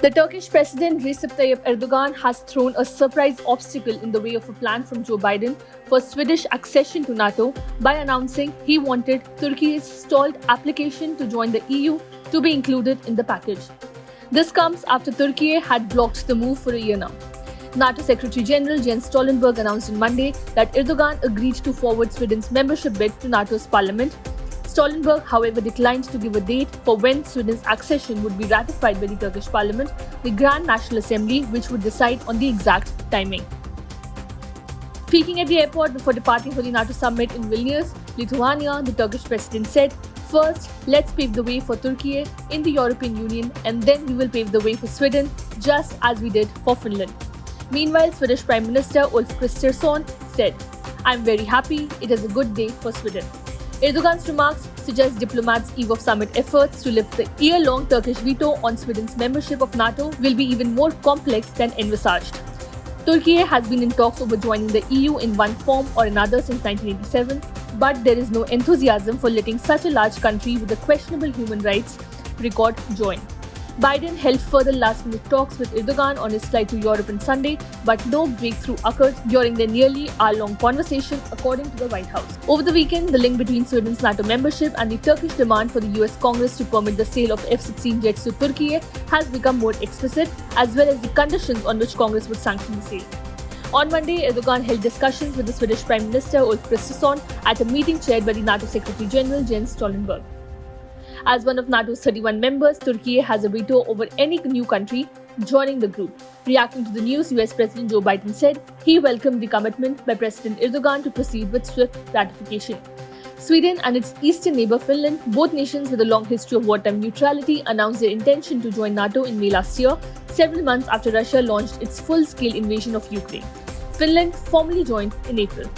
The Turkish President Recep Tayyip Erdogan has thrown a surprise obstacle in the way of a plan from Joe Biden for Swedish accession to NATO by announcing he wanted Turkey's stalled application to join the EU to be included in the package. This comes after Turkey had blocked the move for a year now. NATO Secretary General Jens Stoltenberg announced on Monday that Erdogan agreed to forward Sweden's membership bid to NATO's parliament. Stoltenberg, however, declined to give a date for when Sweden's accession would be ratified by the Turkish parliament, the Grand National Assembly, which would decide on the exact timing. Speaking at the airport before departing for the NATO summit in Vilnius, Lithuania, the Turkish president said, "First, let's pave the way for Turkey in the European Union, and then we will pave the way for Sweden, just as we did for Finland." Meanwhile, Swedish Prime Minister Ulf Kristersson said, "I'm very happy. It is a good day for Sweden." Erdogan's remarks suggest diplomats' eve of summit efforts to lift the year-long Turkish veto on Sweden's membership of NATO will be even more complex than envisaged. Turkey has been in talks over joining the EU in one form or another since 1987, but there is no enthusiasm for letting such a large country with a questionable human rights record join. Biden held further last-minute talks with Erdogan on his flight to Europe on Sunday, but no breakthrough occurred during their nearly hour-long conversation, according to the White House. Over the weekend, the link between Sweden's NATO membership and the Turkish demand for the US Congress to permit the sale of F-16 jets to Turkey has become more explicit, as well as the conditions on which Congress would sanction the sale. On Monday, Erdogan held discussions with the Swedish Prime Minister Ulf Kristersson at a meeting chaired by the NATO Secretary General Jens Stoltenberg. As one of NATO's 31 members, Turkey has a veto over any new country joining the group. Reacting to the news, US President Joe Biden said he welcomed the commitment by President Erdogan to proceed with swift ratification. Sweden and its eastern neighbor Finland, both nations with a long history of wartime neutrality, announced their intention to join NATO in May last year, several months after Russia launched its full-scale invasion of Ukraine. Finland formally joined in April.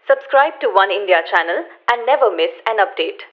Subscribe to One India channel and never miss an update.